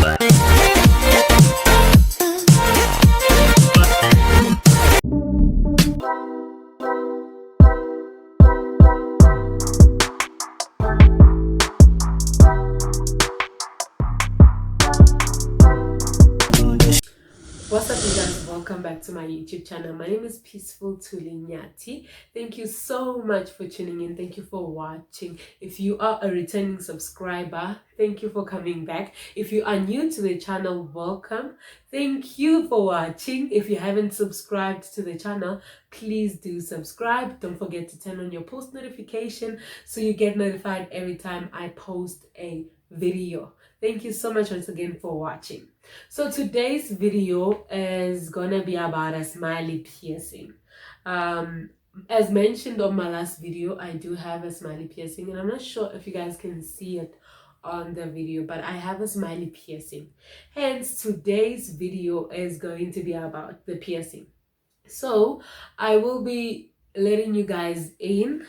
What's up, you guys? Welcome back to my YouTube channel. My name is Peaceful Tulinyati. Thank you so much for tuning in. Thank you for watching. If you are a returning subscriber, thank you for coming back. If you are new to the channel, welcome. Thank you for watching. If you haven't subscribed to the channel, please do subscribe. Don't forget to turn on your post notification so you get notified every time I post a video. Thank you so much once again for watching. So today's video is gonna be about a smiley piercing. As mentioned on my last video, I do have a smiley piercing, and I'm not sure if you guys can see it on the video, but I have a smiley piercing. Hence, today's video is going to be about the piercing. So I will be letting you guys in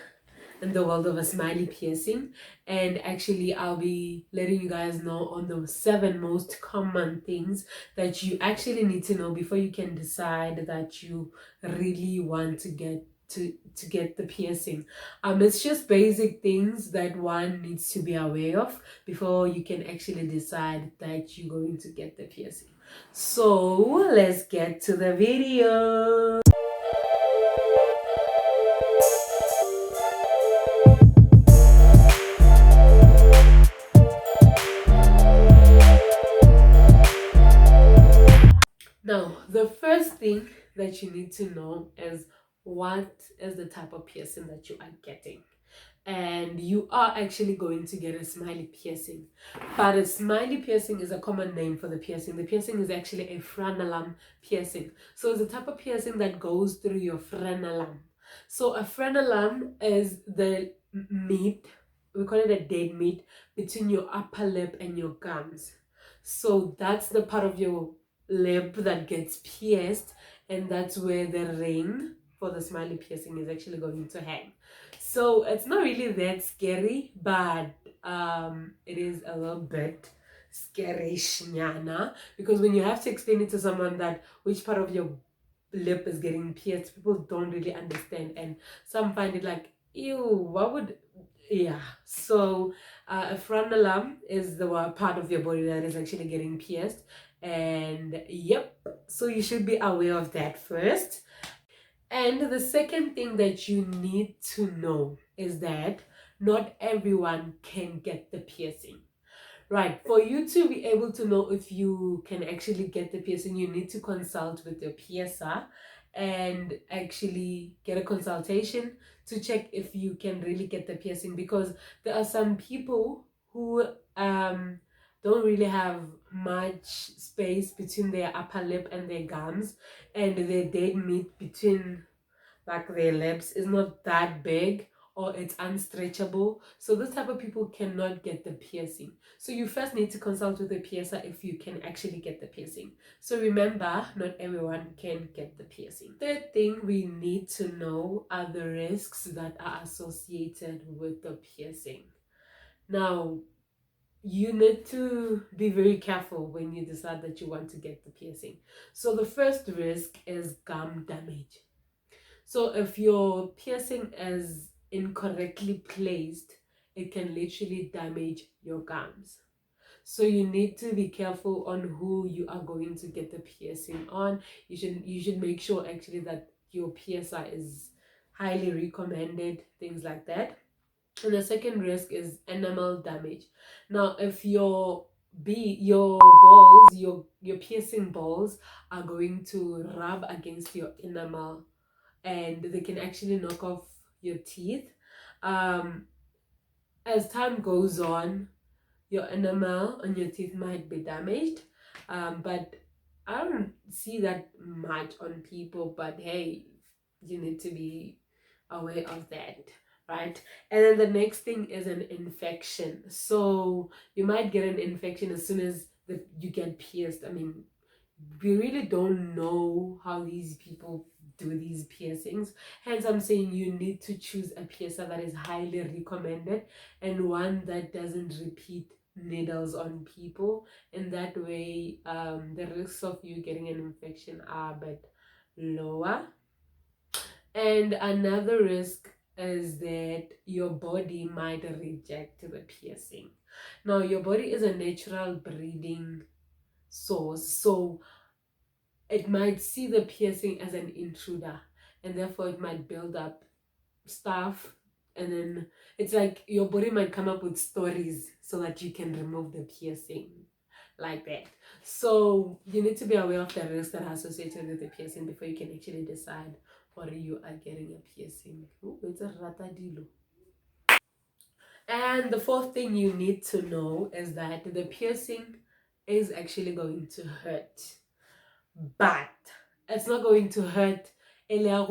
the world of a smiley piercing, and actually I'll be letting you guys know on the 7 most common things that you actually need to know before you can decide that you really want to get the piercing. It's just basic things that one needs to be aware of before you can actually decide that you're going to get the piercing. So let's get to the video. Now, the first thing that you need to know is what is the type of piercing that you are getting. And you are actually going to get a smiley piercing. But a smiley piercing is a common name for the piercing. The piercing is actually a frenulum piercing. So it's a type of piercing that goes through your frenulum. So a frenulum is the meat, we call it a dead meat, between your upper lip and your gums. So that's the part of your lip that gets pierced, and that's where the ring for the smiley piercing is actually going to hang. So it's not really that scary, but it is a little bit scary shnyana, because when you have to explain it to someone that which part of your lip is getting pierced, people don't really understand, and some find it like, ew, what would, yeah. So a frenulum is the part of your body that is actually getting pierced, and yep, so you should be aware of that first. And the second thing that you need to know is that not everyone can get the piercing. Right, for you to be able to know if you can actually get the piercing, you need to consult with your piercer and actually get a consultation to check if you can really get the piercing, because there are some people who don't really have much space between their upper lip and their gums, and their dead meat between like their lips is not that big, or it's unstretchable. So this type of people cannot get the piercing. So you first need to consult with the piercer if you can actually get the piercing. So remember, not everyone can get the piercing. Third thing we need to know are the risks that are associated with the piercing. Now, you need to be very careful when you decide that you want to get the piercing. So the first risk is gum damage. So if your piercing is incorrectly placed, it can literally damage your gums. So you need to be careful on who you are going to get the piercing on. You should make sure actually that your piercer is highly recommended, things like that. And the second risk is enamel damage. Now, if your balls, your piercing balls are going to rub against your enamel, and they can actually knock off your teeth. As time goes on, your enamel on your teeth might be damaged, but I don't see that much on people. But hey, you need to be aware of that, right? And then the next thing is an infection. So you might get an infection as soon as you get pierced. I mean, we really don't know how these people do these piercings. Hence, I'm saying you need to choose a piercer that is highly recommended and one that doesn't repeat needles on people, and that way the risks of you getting an infection are a bit lower. And another risk is that your body might reject the piercing. Now, your body is a natural breeding source, so it might see the piercing as an intruder, and therefore it might build up stuff. And then it's like your body might come up with stories so that you can remove the piercing like that. So you need to be aware of the risks that are associated with the piercing before you can actually decide whether you are getting a piercing. Ooh, it's a ratadilo. And the fourth thing you need to know is that the piercing is actually going to hurt, but it's not going to hurt. No,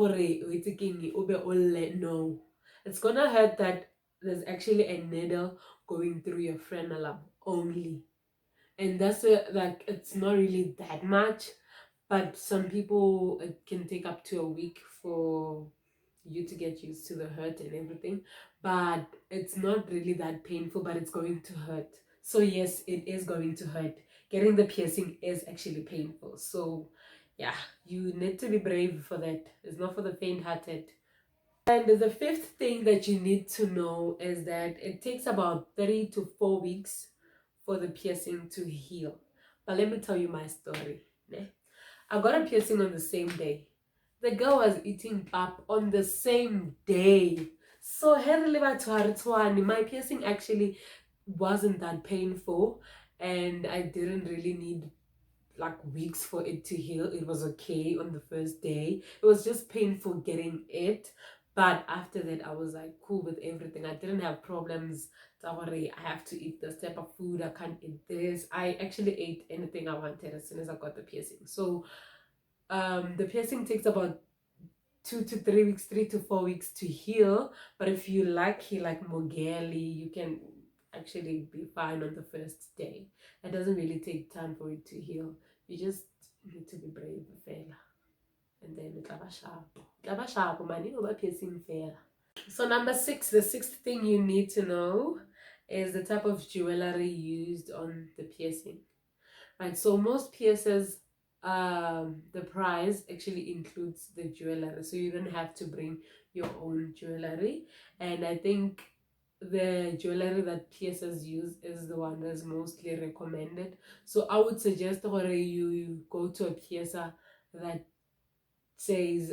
it's gonna hurt that there's actually a needle going through your frenulum only, and that's like it's not really that much. But some people, it can take up to a week for you to get used to the hurt and everything. But it's not really that painful, but it's going to hurt. So yes, it is going to hurt. Getting the piercing is actually painful. So yeah, you need to be brave for that. It's not for the faint-hearted. And the fifth thing that you need to know is that it takes about 3 to 4 weeks for the piercing to heal. But let me tell you my story. I got a piercing on the same day. The girl was eating pap on the same day. So my piercing actually wasn't that painful, and I didn't really need like weeks for it to heal. It was okay on the first day. It was just painful getting it, but after that I was like cool with everything. I didn't have problems. Don't worry, I have to eat this type of food, I can't eat this. I actually ate anything I wanted as soon as I got the piercing. So the piercing takes about 2 to 3 weeks, 3 to 4 weeks to heal. But if you lucky like Mogeli, you can actually be fine on the first day. It doesn't really take time for it to heal. You just need to be brave, fella. And then it's sharp, man. You know piercing fella. So number 6, the sixth thing you need to know is the type of jewelry used on the piercing. Right, so most piercers, the price actually includes the jewelry, so you don't have to bring your own jewelry. And I think the jewelry that piercers use is the one that's mostly recommended. So I would suggest that you go to a piercer that says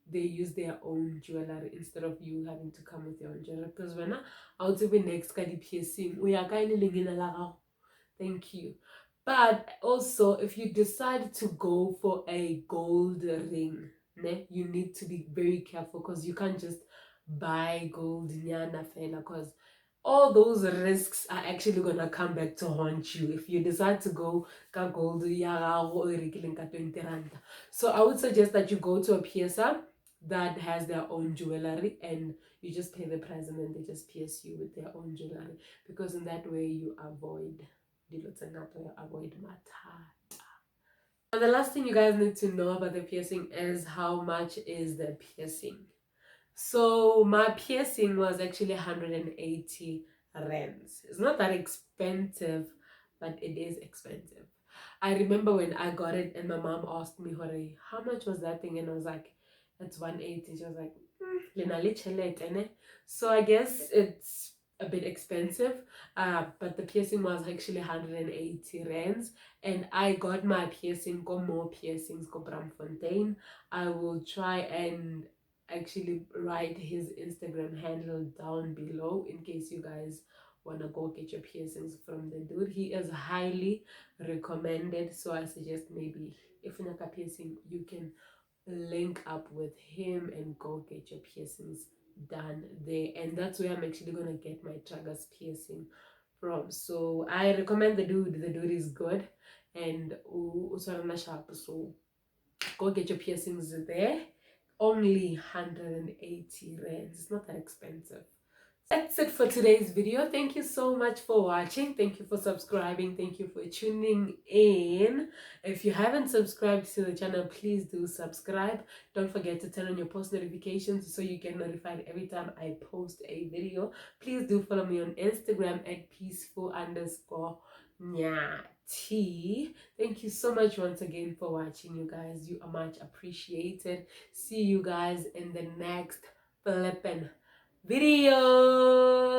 they use their own jewelry instead of you having to come with your own jewelry. Because when I would say next piercing, we are kind of thank you. But also, if you decide to go for a gold ring, you need to be very careful, because you can't just buy gold nyana fela, because all those risks are actually gonna come back to haunt you if you decide to go ka gold ya gago o e rekileng ka 20 rand. So I would suggest that you go to a piercer that has their own jewelry, and you just pay the price and then they just pierce you with their own jewelry, because in that way you avoid avoid mathata. And the last thing you guys need to know about the piercing is how much is the piercing. So my piercing was actually 180 rands. It's not that expensive, but it is expensive. I remember when I got it and my mom asked me, how much was that thing? And I was like, it's 180. She was like, so I guess it's a bit expensive, but the piercing was actually 180 rands, and I got my piercing, got more piercings, go Bramfontein. I will try and actually write his Instagram handle down below in case you guys want to go get your piercings from the dude. He is highly recommended, so I suggest maybe if you like a piercing, you can link up with him and go get your piercings done there. And that's where I'm actually gonna get my tragus piercing from. So I recommend the dude. The dude is good, and so go get your piercings there. Only 180 rands. It's not that expensive. That's it for today's video. Thank you so much for watching. Thank you for subscribing. Thank you for tuning in. If you haven't subscribed to the channel, please do subscribe. Don't forget to turn on your post notifications so you get notified every time I post a video. Please do follow me on Instagram at peaceful_nyati. Thank you so much once again for watching, you guys. You are much appreciated. See you guys in the next flippin' video.